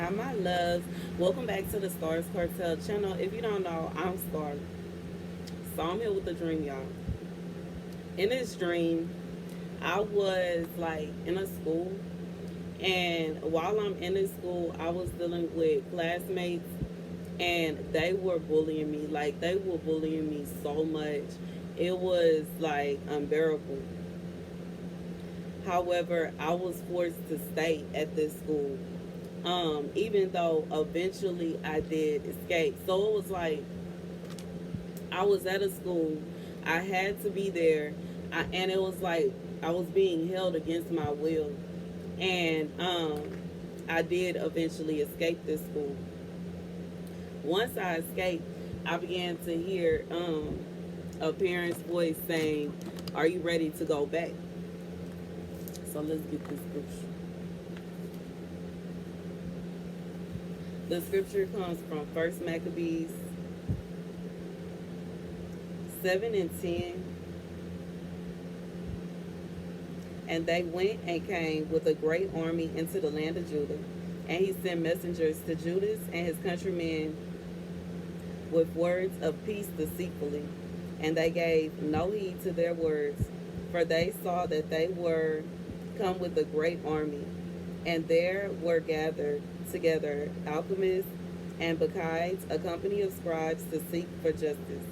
Hi, my loves. Welcome back to the Starscartel channel. If you don't know, I'm Star. So I'm here with a dream, y'all. In this dream, I was like in a school, and while I'm in this school, I was dealing with classmates, and they were bullying me. Like, they were bullying me so much. It was like unbearable. However, I was forced to stay at this school, even though eventually I did escape. So it was like I was at a school, I had to be there, and it was like I was being held against my will. And I did eventually escape this school. Once I escaped, I began to hear a parent's voice saying, "Are you ready to go back?" So let's get this scripture. The scripture comes from First Maccabees 7:10. And they went and came with a great army into the land of Judah. And he sent messengers to Judas and his countrymen with words of peace deceitfully. And they gave no heed to their words, for they saw that they were come with a great army. And there were gathered together alchemists and Bacchides, a company of scribes to seek for justice.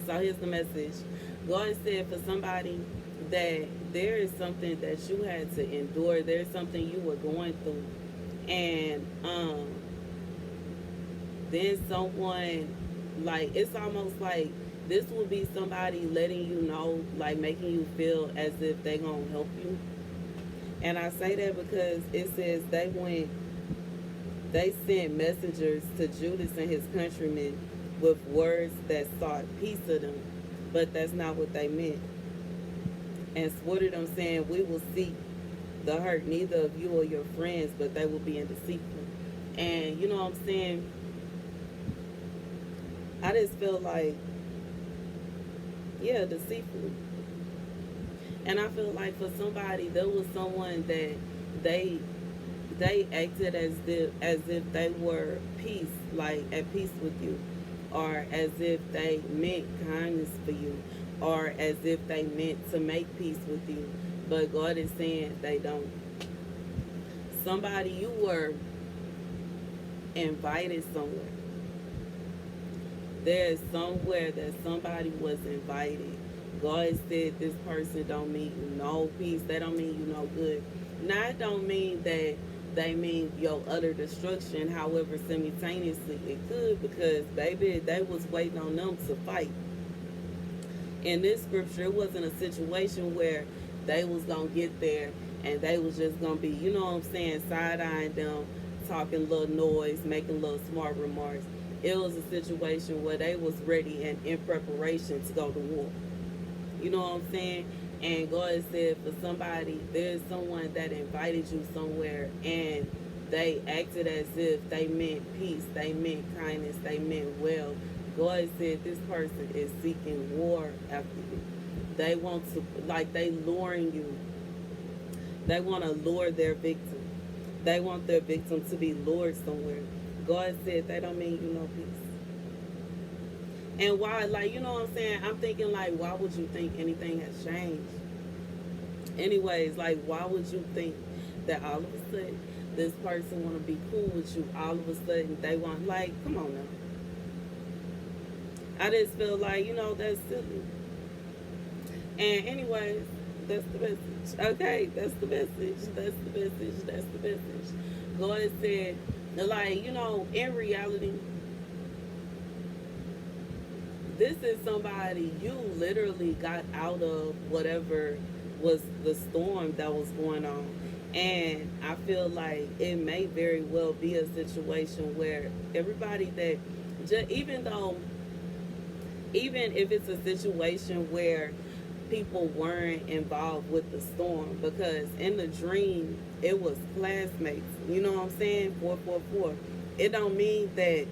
So here's the message. God said for somebody that there is something that you had to endure. There's something you were going through. And then someone, like, it's almost like this will be somebody letting you know, like making you feel as if they're going to help you. And I say that because it says they sent messengers to Judas and his countrymen with words that sought peace of them. But that's not what they meant. And swore them, saying, "We will seek the hurt neither of you or your friends, but they will be in deceitful." And you know what I'm saying? I just feel like, yeah, deceitful. And I feel like for somebody, there was someone that they they acted as if they were peace, like at peace with you, or as if they meant kindness for you, or as if they meant to make peace with you. But God is saying they don't. Somebody, you were invited somewhere. There's somewhere that somebody was invited. God said this person don't mean you no peace. They don't mean you no good. Now, it don't mean that they mean your utter destruction. However, simultaneously it could, because baby, they was waiting on them to fight. In this scripture, it wasn't a situation where they was gonna get there and they was just gonna be, you know what I'm saying, side-eyeing them, talking little noise, making little smart remarks. It was a situation where they was ready and in preparation to go to war. You know what I'm saying? And God said for somebody, there's someone that invited you somewhere and they acted as if they meant peace, they meant kindness, they meant well. God said this person is seeking war after you. They want to, like, they luring you. They want to lure their victim. They want their victim to be lured somewhere. God said they don't mean you no peace. And why, like, you know what I'm saying? I'm thinking, like, why would you think anything has changed? Anyways, like, why would you think that all of a sudden this person want to be cool with you? All of a sudden they want, like, come on now. I just feel like, that's silly. And anyways, that's the message. Okay, that's the message. That's the message. That's the message. God said, like, in reality, this is somebody you literally got out of whatever was the storm that was going on. And I feel like it may very well be a situation where everybody that, even if it's a situation where people weren't involved with the storm, because in the dream it was classmates. You know what I'm saying? 444. It don't mean that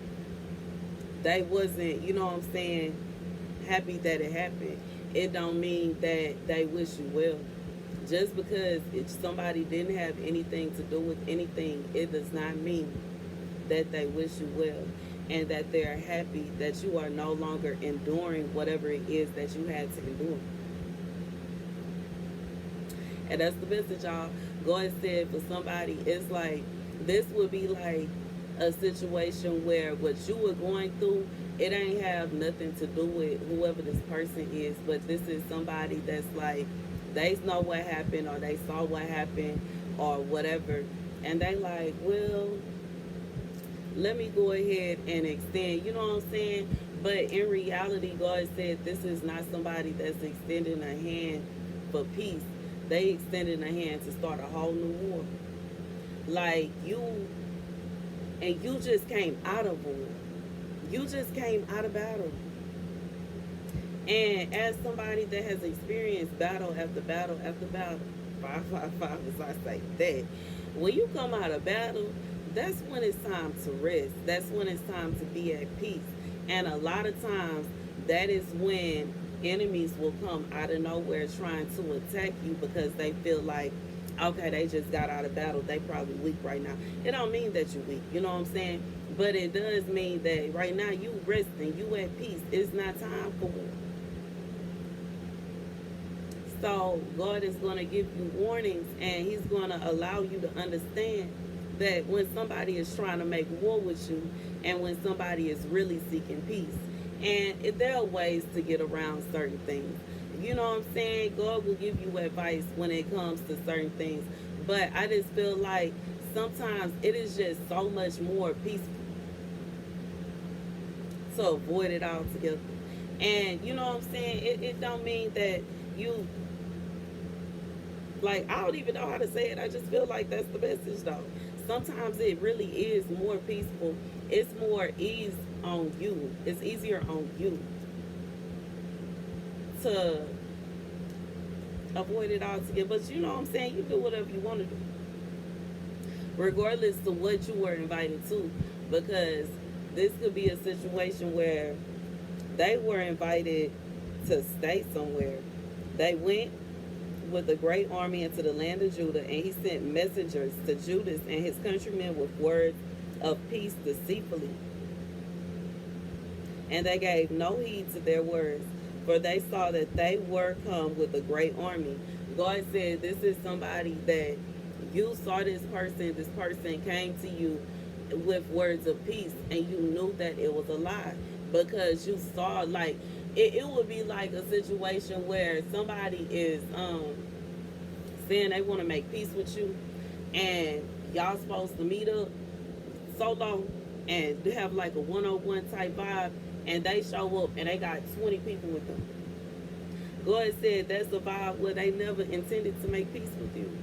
they wasn't, you know what I'm saying, happy that it happened. It don't mean that they wish you well. Just because somebody didn't have anything to do with anything, it does not mean that they wish you well and that they're happy that you are no longer enduring whatever it is that you had to endure. And that's the message, y'all. God said for somebody, it's like this would be like a situation where what you were going through, it ain't have nothing to do with whoever this person is, but this is somebody that's like they know what happened or they saw what happened or whatever, and they like, well, let me go ahead and extend, you know what I'm saying? But in reality, God said this is not somebody that's extending a hand for peace. They extended a hand to start a whole new war. Like you, and you just came out of war. You just came out of battle. And as somebody that has experienced battle after battle after battle, 555 as I say that, when you come out of battle, that's when it's time to rest. That's when it's time to be at peace. And a lot of times, that is when enemies will come out of nowhere trying to attack you because they feel like, okay, they just got out of battle. They probably weak right now. It don't mean that you're weak. You know what I'm saying? But it does mean that right now you resting, you at peace. It's not time for war. So God is going to give you warnings, and He's going to allow you to understand that when somebody is trying to make war with you and when somebody is really seeking peace. And there are ways to get around certain things. You know what I'm saying? God will give you advice when it comes to certain things. But I just feel like sometimes it is just so much more peaceful to avoid it altogether. And you know what I'm saying? It don't mean that you, like, I don't even know how to say it. I just feel like that's the message though. Sometimes it really is more peaceful. It's more ease on you. It's easier on you to avoid it altogether. But you know what I'm saying? You do whatever you want to do, regardless of what you were invited to. Because this could be a situation where they were invited to stay somewhere. They went with a great army into the land of Judah, and he sent messengers to Judas and his countrymen with words of peace deceitfully. And they gave no heed to their words, for they saw that they were come with a great army. God said, this is somebody that you saw this person came to you with words of peace, and you knew that it was a lie because you saw, like, it would be like a situation where somebody is saying they want to make peace with you, and y'all supposed to meet up solo and have like a one-on-one type vibe, and they show up and they got 20 people with them. God said that's a vibe where they never intended to make peace with you.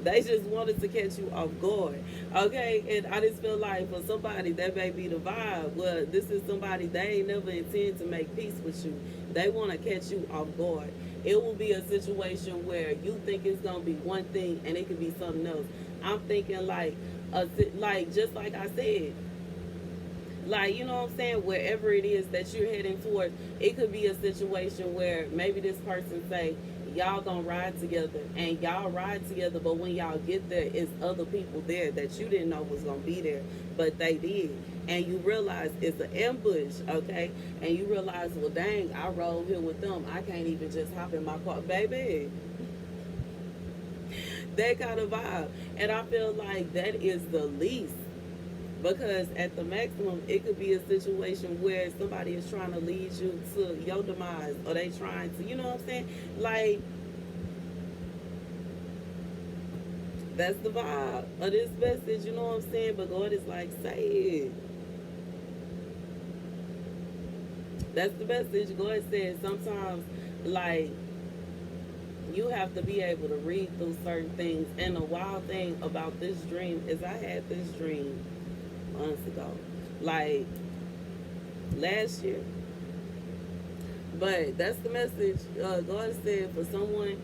They just wanted to catch you off guard. Okay? And I just feel like for somebody that may be the vibe. Well, this is somebody they ain't never intend to make peace with you. They want to catch you off guard. It will be a situation where you think it's gonna be one thing and it could be something else. I'm thinking like just like I said, like, you know what I'm saying, wherever it is that you're heading towards, it could be a situation where maybe this person say y'all gonna ride together, and y'all ride together, but when y'all get there, it's other people there that you didn't know was gonna be there, but they did, and you realize it's an ambush. Okay? And you realize, well, dang, I rode here with them, I can't even just hop in my car, baby. That kind of vibe. And I feel like that is the least, because at the maximum it could be a situation where somebody is trying to lead you to your demise, or they trying to, you know what I'm saying, like, that's the vibe of this message, you know what I'm saying. But God is like, say it. That's the message. God says sometimes, like, you have to be able to read through certain things. And the wild thing about this dream is I had this dream months ago, like last year. But that's the message. God said for someone,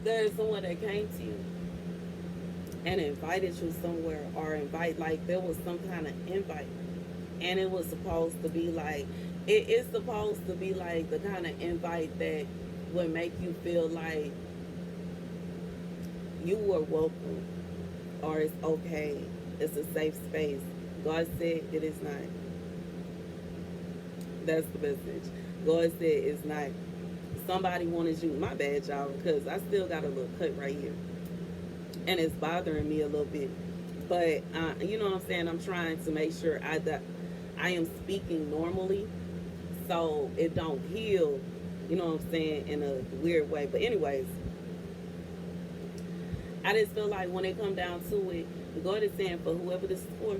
there is someone that came to you and invited you somewhere, or like there was some kind of invite, and it was supposed to be like, it's supposed to be like the kind of invite that would make you feel like you were welcome or it's okay, it's a safe space. God said it is not. That's the message. God said it's not. Somebody wanted you. My bad, y'all, because I still got a little cut right here, and it's bothering me a little bit. But you know what I'm saying. I'm trying to make sure I am speaking normally, so it don't heal. You know what I'm saying, in a weird way. But anyways, I just feel like when it come down to it, God is saying for whoever this is for,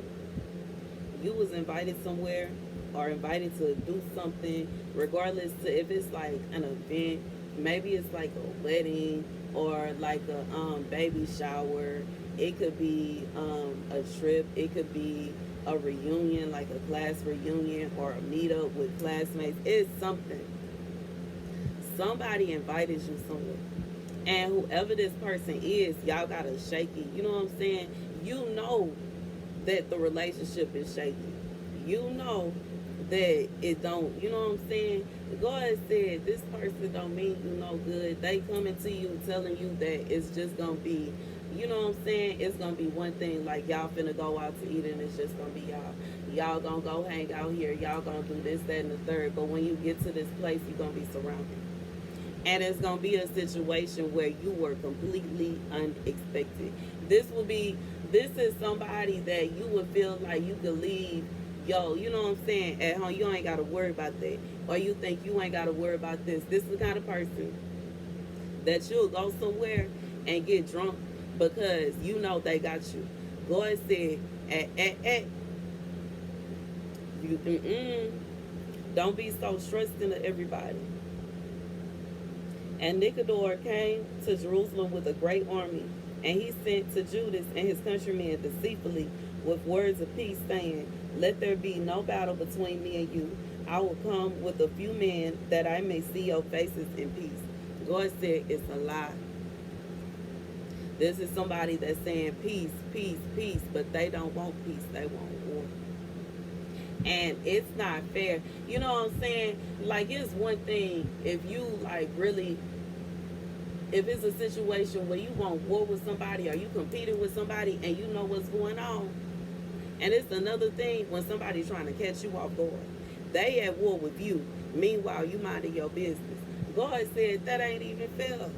you was invited somewhere or invited to do something, regardless to if it's like an event, maybe it's like a wedding or like a baby shower. It could be a trip. It could be a reunion, like a class reunion or a meetup with classmates. It's something. Somebody invited you somewhere. And whoever this person is, y'all gotta shake it. You know what I'm saying? You know that the relationship is shaky. You know that it don't. You know what I'm saying? God said this person don't mean you no good. They coming to you telling you that it's just gonna be, you know what I'm saying? It's gonna be one thing, like y'all finna go out to eat and it's just gonna be y'all. Y'all gonna go hang out here. Y'all gonna do this, that, and the third. But when you get to this place, you're gonna be surrounded. And it's going to be a situation where you were completely unexpected. This is somebody that you would feel like you could leave, you know what I'm saying, at home. You ain't got to worry about that. Or you think you ain't got to worry about this. This is the kind of person that you'll go somewhere and get drunk because you know they got you. God said, don't be so trusting of everybody. And Nicodor came to Jerusalem with a great army, and he sent to Judas and his countrymen deceitfully with words of peace, saying, let there be no battle between me and you. I will come with a few men that I may see your faces in peace. God said it's a lie. This is somebody that's saying peace, peace, peace, but they don't want peace. They want war. And it's not fair. You know what I'm saying? Like, it's one thing if you like really, if it's a situation where you want war with somebody or you competing with somebody and you know what's going on. And it's another thing when somebody's trying to catch you off guard. They at war with you. Meanwhile, you minding your business. God said that ain't even fair.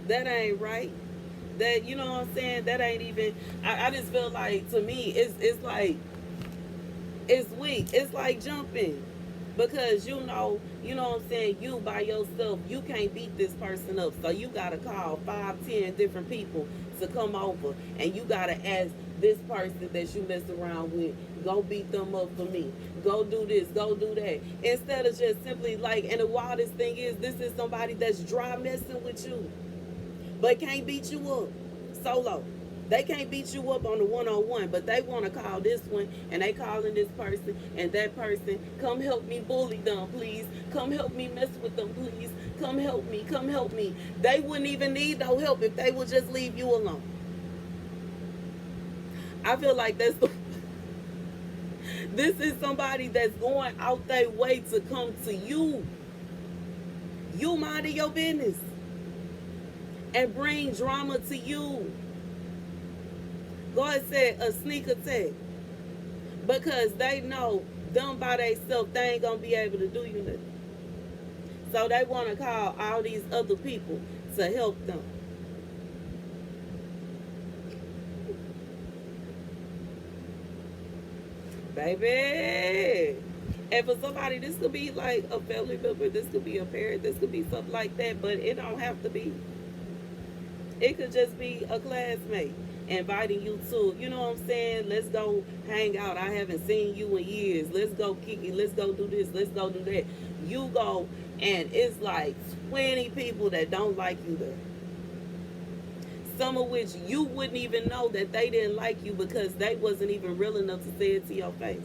That ain't right. That, you know what I'm saying, that ain't even, I just feel like, to me, it's like, it's weak. It's like jumping. Because you know what I'm saying, you by yourself, you can't beat this person up. So you got to call 5, 10 different people to come over. And you got to ask this person that you mess around with, go beat them up for me. Go do this, go do that. Instead of just simply like, and the wildest thing is, this is somebody that's dry messing with you, but can't beat you up solo. They can't beat you up on the one-on-one, but they want to call this one, and they calling this person, and that person, come help me bully them, please. Come help me mess with them, please. Come help me, come help me. They wouldn't even need no help if they would just leave you alone. I feel like this is somebody that's going out their way to come to you. You minding your business. And bring drama to you. God said a sneak attack. Because they know them by themselves, they ain't going to be able to do you nothing. So they want to call all these other people to help them. Baby. And for somebody, this could be like a family member. This could be a parent. This could be something like that. But it don't have to be. It could just be a classmate inviting you to, you know what I'm saying, let's go hang out. I haven't seen you in years. Let's go kick it. Let's go do this. Let's go do that. You go, and it's like 20 people that don't like you there. Some of which you wouldn't even know that they didn't like you because they wasn't even real enough to say it to your face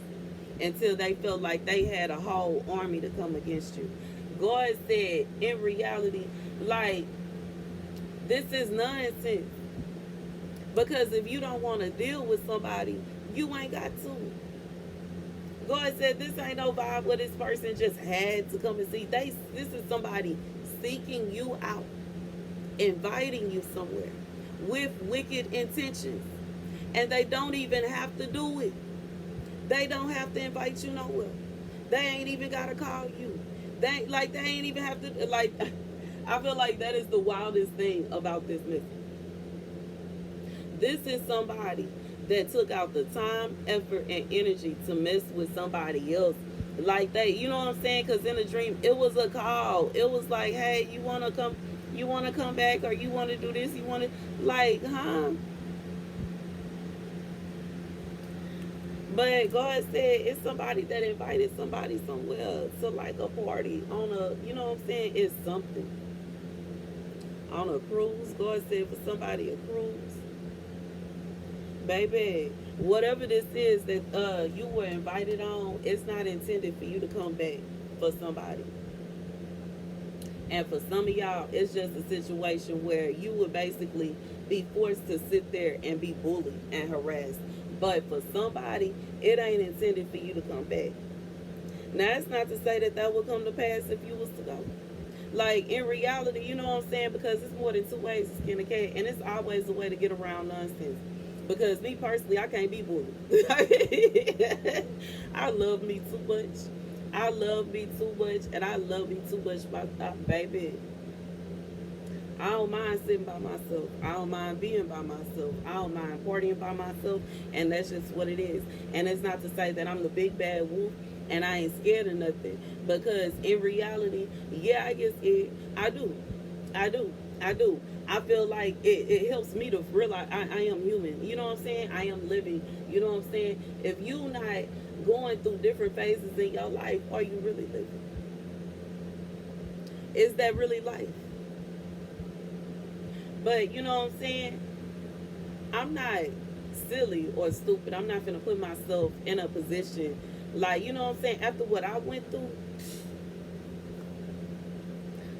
until they felt like they had a whole army to come against you. God said, in reality, like, this is nonsense. Because if you don't want to deal with somebody, you ain't got to. God said this ain't no vibe where this person just had to come and see. This is somebody seeking you out, inviting you somewhere with wicked intentions. And they don't even have to do it. They don't have to invite you nowhere. They ain't even gotta call you. They ain't even have to like I feel like that is the wildest thing about this message. This is somebody that took out the time, effort, and energy to mess with somebody else. Like you know what I'm saying? Because in a dream, it was a call. It was like, hey, you wanna come? You wanna come back, or you wanna do this? You wanna huh? But God said it's somebody that invited somebody somewhere to like a party on a, you know what I'm saying? It's something on a cruise. God said for somebody a cruise. Baby, whatever this is that you were invited on, it's not intended for you to come back for somebody. And for some of y'all, it's just a situation where you would basically be forced to sit there and be bullied and harassed. But for somebody, it ain't intended for you to come back. Now, it's not to say that that will come to pass if you was to go. Like, in reality, you know what I'm saying? Because it's more than two ways to skin a cat. And it's always a way to get around nonsense. Because me personally, I can't be bullied. I love me too much. I love me too much. And I love me too much, baby. I don't mind sitting by myself. I don't mind being by myself. I don't mind partying by myself. And that's just what it is. And it's not to say that I'm the big bad wolf and I ain't scared of nothing. Because in reality, yeah, I guess I do. I do. I do. I feel like it helps me to realize I am human. You know what I'm saying? I am living. You know what I'm saying? If you not going through different phases in your life, are you really living? Is that really life? But you know what I'm saying? I'm not silly or stupid. I'm not gonna put myself in a position like, you know what I'm saying? After what I went through,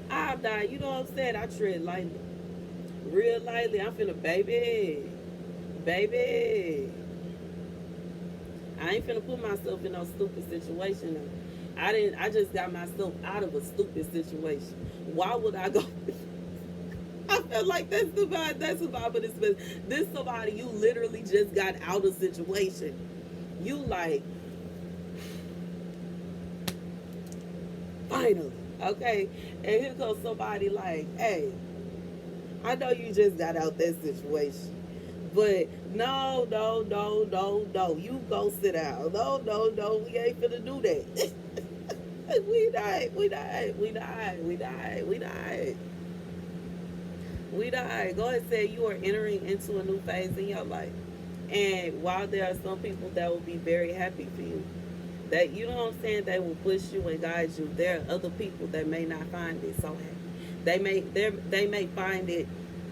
I'll die. You know what I'm saying? I tread lightly. Real lightly. I'm finna, baby. I ain't finna put myself in no stupid situation. I just got myself out of a stupid situation. Why would I go? I feel like that's about this somebody you literally just got out of situation. You like finally, okay? And here comes somebody like, hey, I know you just got out that situation. But no. You go sit down. No. We ain't finna do that. We died. God said you are entering into a new phase in your life. And while there are some people that will be very happy for you, that, you know what I'm saying, they will push you and guide you, there are other people that may not find it so happy. They may find it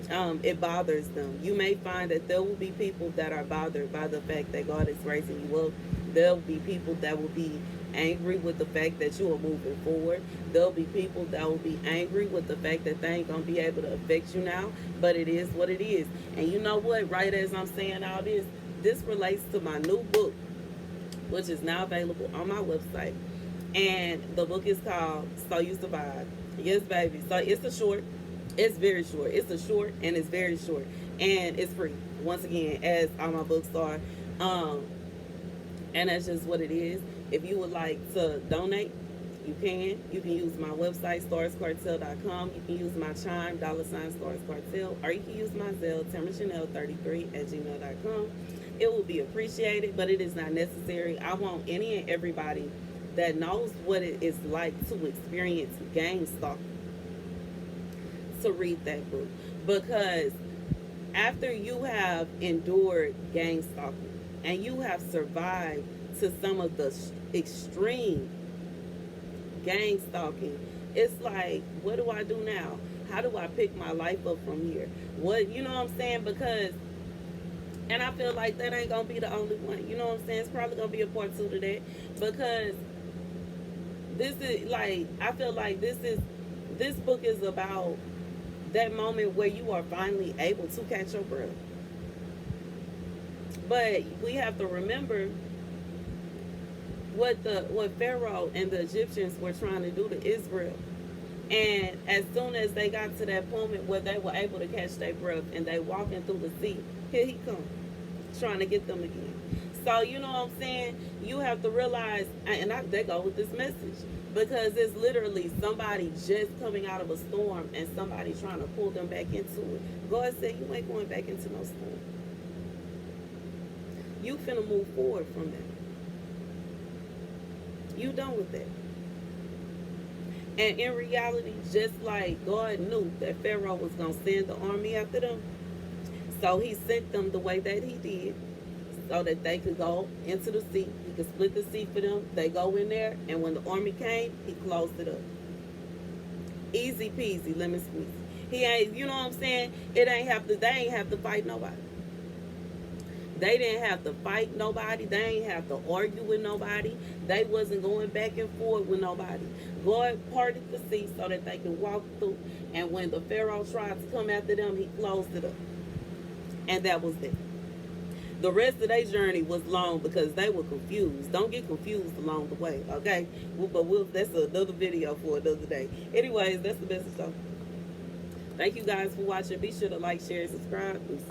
it bothers them. You may find that there will be people that are bothered by the fact that God is raising you up. There will be people that will be angry with the fact that you are moving forward. There'll be people that will be angry with the fact that they ain't gonna be able to affect you now, but it is what it is. And you know what? Right as I'm saying all this relates to my new book, which is now available on my website. And the book is called So You Survive. Yes, baby. So it's a short. It's very short. It's a short and it's very short. And it's free. Once again, as all my books are. And that's just what it is. If you would like to donate, you can. You can use my website, Starscartel.com. You can use my Chime, $Starscartel. Or you can use my Zelle, TamaraChanel33@gmail.com. It will be appreciated, but it is not necessary. I want any and everybody that knows what it is like to experience gang stalking to read that book. Because after you have endured gang stalking and you have survived to some of the extreme gang stalking, it's like, what do I do now? How do I pick my life up from here? What, you know what I'm saying? Because, and I feel like that ain't gonna be the only one. You know what I'm saying? It's probably gonna be a part 2 to that. Because this is like, I feel like this book is about that moment where you are finally able to catch your breath. But we have to remember what Pharaoh and the Egyptians were trying to do to Israel. And as soon as they got to that moment where they were able to catch their breath and they walking through the sea, here he comes, trying to get them again. So you know what I'm saying? You have to realize, and they go with this message, because it's literally somebody just coming out of a storm and somebody trying to pull them back into it. God said, you ain't going back into no storm. You finna move forward from that. You done with that. And in reality, just like God knew that Pharaoh was going to send the army after them, so he sent them the way that he did, so that they could go into the sea. He could split the sea for them. They go in there, and when the army came, he closed it up. Easy peasy, lemon squeezy. He ain't, you know what I'm saying? They ain't have to fight nobody. They didn't have to fight nobody. They ain't have to argue with nobody. They wasn't going back and forth with nobody. God parted the sea so that they could walk through. And when the Pharaoh tried to come after them, he closed it up. And that was it. The rest of their journey was long because they were confused. Don't get confused along the way, okay? That's another video for another day. Anyways, that's the message. So, thank you guys for watching. Be sure to like, share, and subscribe. Deuces.